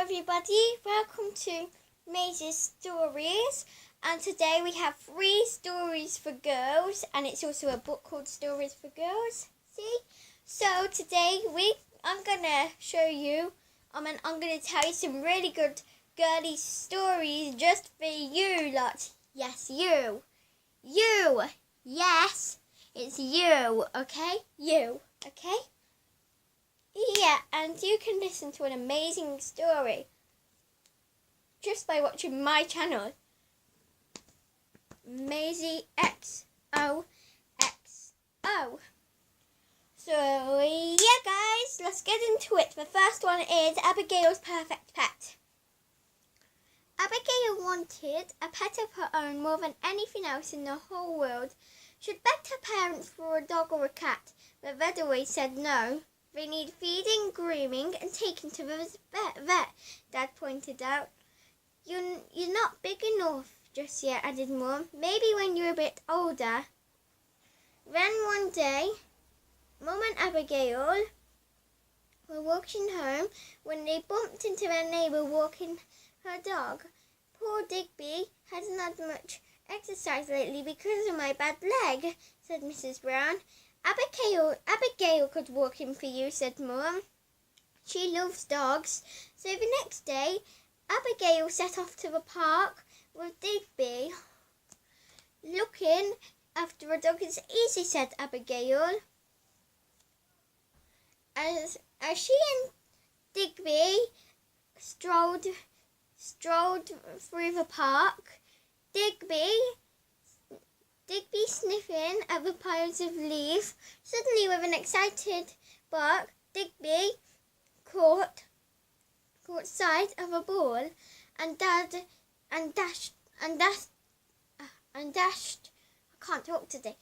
everybody, welcome to Maisy's Stories, and today we have 3 stories for girls, and it's also a book called Stories for Girls, see? So today I'm going to show you, I'm going to tell you some really good girly stories just for you lot. Yes, you, yes, it's you, okay? You, okay? Yeah, and you can listen to an amazing story just by watching my channel, maisy XOXO. So yeah guys, let's get into it. The first one is Abigail's perfect pet. Abigail wanted a pet of her own more than anything else in the whole world. She'd begged her parents for a dog or a cat, but they'd always said no. They need feeding, grooming, and taking to the vet, Dad pointed out. You're not big enough just yet, added Mum. Maybe when you're a bit older. Then one day, Mum and Abigail were walking home when they bumped into their neighbour walking her dog. Poor Digby hasn't had much exercise lately because of my bad leg, said Mrs. Brown. Abigail could walk him for you, said Mum. She loves dogs. So the next day, Abigail set off to the park with Digby. Looking after a dog is easy, said Abigail. As she and Digby strolled through the park, Digby sniffing at the piles of leaves. Suddenly, with an excited bark, Digby caught sight of a ball and dashed. I can't talk today.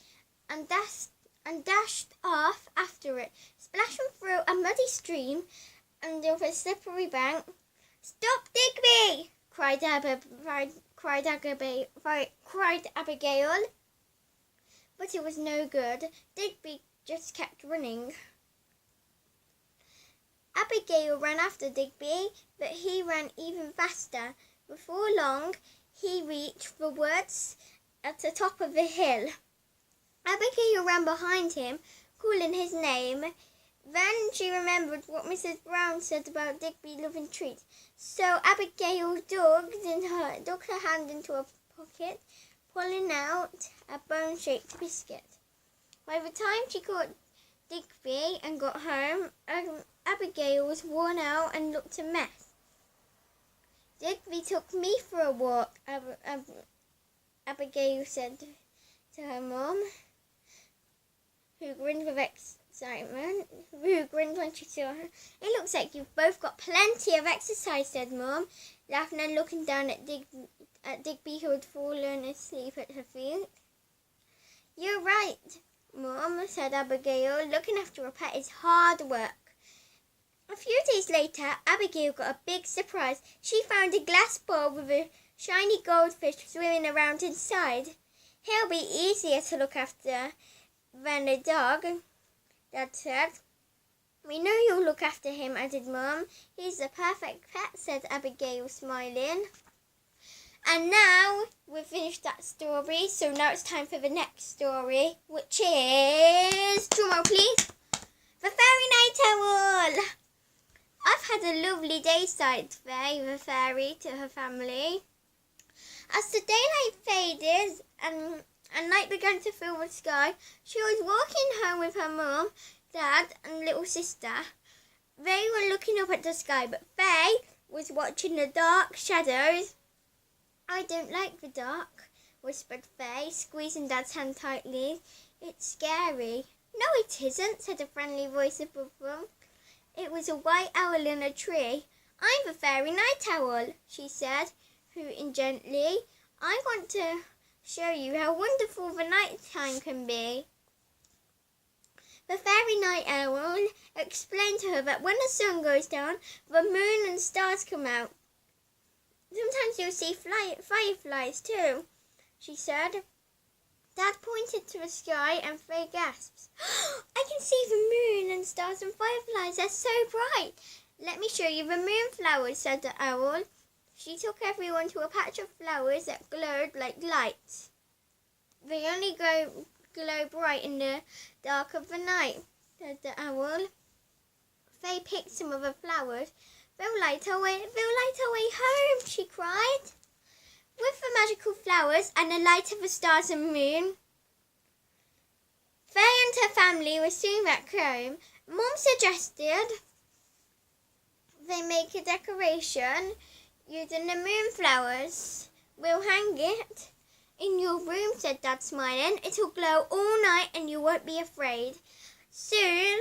And dashed off after it, splashing through a muddy stream and over a slippery bank. "Stop, Digby!" cried Abigail. But it was no good. Digby just kept running. Abigail ran after Digby, but he ran even faster. Before long, he reached the woods at the top of the hill. Abigail ran behind him, calling his name. Then she remembered what Mrs. Brown said about Digby loving treats. So Abigail dug her hand into her pocket, pulling out a bone-shaped biscuit. By the time she caught Digby and got home, Abigail was worn out and looked a mess. "Digby took me for a walk," Abigail said to her mum, who grinned with excitement, when she saw her. "It looks like you've both got plenty of exercise," said Mum, laughing and looking down at Digby, who had fallen asleep at her feet. "You're right, Mum," said Abigail. "Looking after a pet is hard work." A few days later, Abigail got a big surprise. She found a glass bowl with a shiny goldfish swimming around inside. "He'll be easier to look after than a dog," Dad said. "We know you'll look after him," added Mum. "He's the perfect pet," said Abigail, smiling. And now we've finished that story, so now it's time for the next story, which is, drumroll please, The Fairy Night Owl. "I've had a lovely day," sighed Faye, the fairy, to her family. As the daylight faded and night began to fill the sky, she was walking home with her mum, Dad, and little sister. They were looking up at the sky, but Faye was watching the dark shadows. "I don't like the dark," whispered Faye, squeezing Dad's hand tightly. "It's scary." "No, it isn't," said a friendly voice above them. It was a white owl in a tree. "I'm the Fairy Night Owl," she said, hooting gently. "I want to show you how wonderful the night time can be." The Fairy Night Owl explained to her that when the sun goes down, the moon and stars come out. "Sometimes you'll see fireflies too," she said. Dad pointed to the sky and Faye gasped. "I can see the moon and stars and fireflies. They're so bright." Let me show you the moonflowers, said the owl. She took everyone to a patch of flowers that glowed like lights. They only glow bright in the dark of the night, said the owl. They picked some of the flowers. They'll light our way home, she cried. With the magical flowers and the light of the stars and moon, Faye and her family were soon back home. Mum suggested they make a decoration using the moonflowers. We'll hang it in your room, said Dad, smiling. It'll glow all night and you won't be afraid. Soon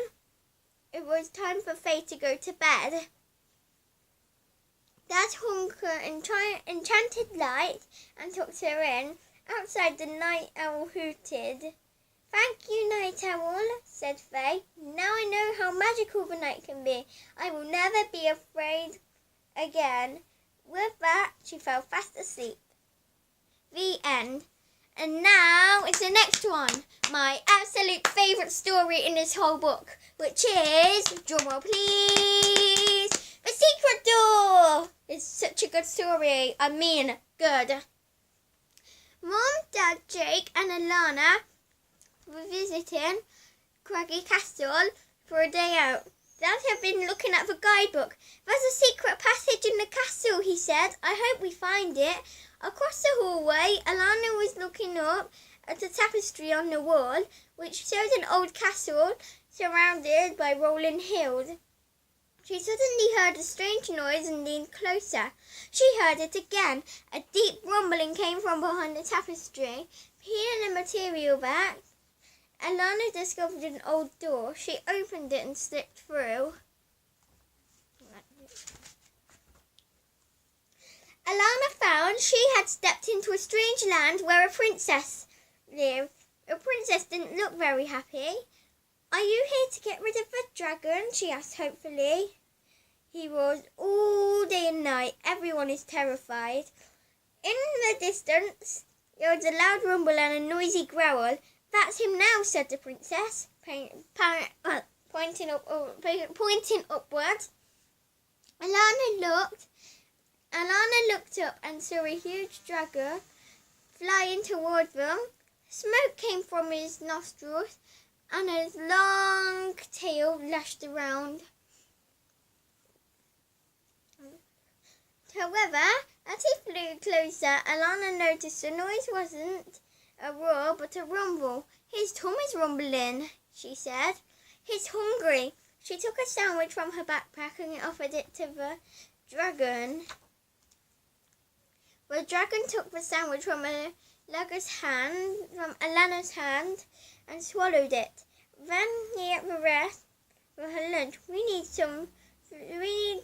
it was time for Faye to go to bed. Dad hung her enchanted light and tucked her in. Outside, the night owl hooted. Thank you, Night Owl, said Faye. Now I know how magical the night can be. I will never be afraid again. With that, she fell fast asleep. The end. And now it's the next one. My absolute favourite story in this whole book, which is, drumroll please, The Secret Door. It's such a good story. I mean, good. Mum, Dad, Jake and Alana were visiting Craggy Castle for a day out. Dad had been looking at the guidebook. There's a secret passage in the castle, he said. I hope we find it. Across the hallway, Alana was looking up at the tapestry on the wall, which showed an old castle surrounded by rolling hills. She suddenly heard a strange noise and leaned closer. She heard it again. A deep rumbling came from behind the tapestry. Peeling the material back, Alana discovered an old door. She opened it and slipped through. Alana found she had stepped into a strange land where a princess lived. The princess didn't look very happy. Are you here to get rid of the dragon? She asked hopefully. He roared all day and night. Everyone is terrified. In the distance, there was a loud rumble and a noisy growl. That's him now, said the princess, pointing upwards. Alana looked up and saw a huge dragon flying toward them. Smoke came from his nostrils and his long tail lashed around. However, as he flew closer, Alana noticed the noise wasn't a roar but a rumble. His tummy's rumbling, she said. He's hungry. She took a sandwich from her backpack and offered it to the dragon. The dragon took the sandwich from Alana's hand, and swallowed it. Then he ate the rest for her lunch. We need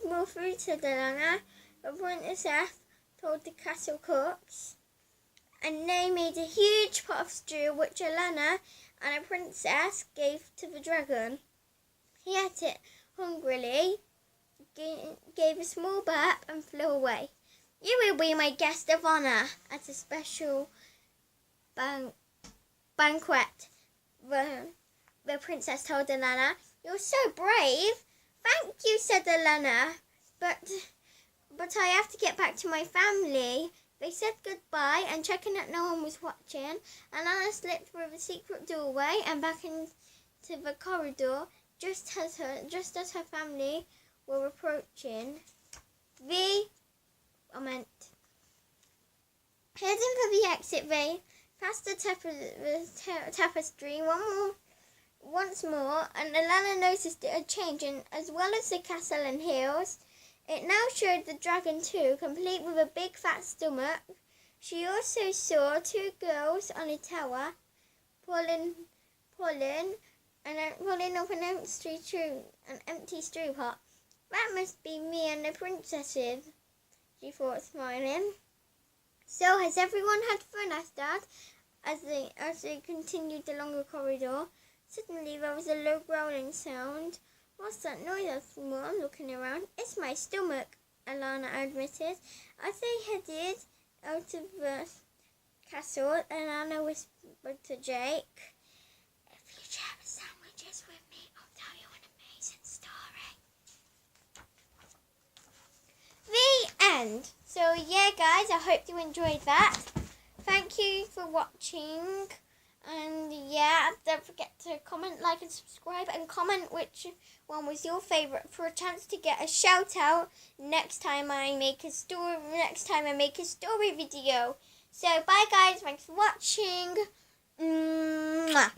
more food, said Alana. The princess told the castle cooks, and they made a huge pot of stew, which Alana and the princess gave to the dragon. He ate it hungrily, gave a small burp, and flew away. You will be my guest of honour at a special banquet, the princess told Alana. You're so brave. Thank you, said Alana. But I have to get back to my family. They said goodbye and checking that no one was watching. Alana slipped through the secret doorway and back into the corridor just as her family were approaching. Heading for the exit, they passed the tapestry once more, and Alana noticed it had changed, and as well as the castle and hills, it now showed the dragon too, complete with a big fat stomach. She also saw two girls on a tower, pulling up an empty stew pot. That must be me and the princesses, she thought, smiling. So has everyone had fun? asked Dad, as they continued along the corridor. Suddenly there was a low growling sound. What's that noise? asked Mom, looking around. It's my stomach, Alana admitted. As they headed out of the castle, Alana whispered to Jake, if you share the sandwiches with me, I'll tell you an amazing story. end. So yeah guys, I hope you enjoyed that. Thank you for watching. And yeah, don't forget to comment, like and subscribe, and comment which one was your favourite for a chance to get a shout out next time I make a story video. So bye guys, thanks for watching. Mwah.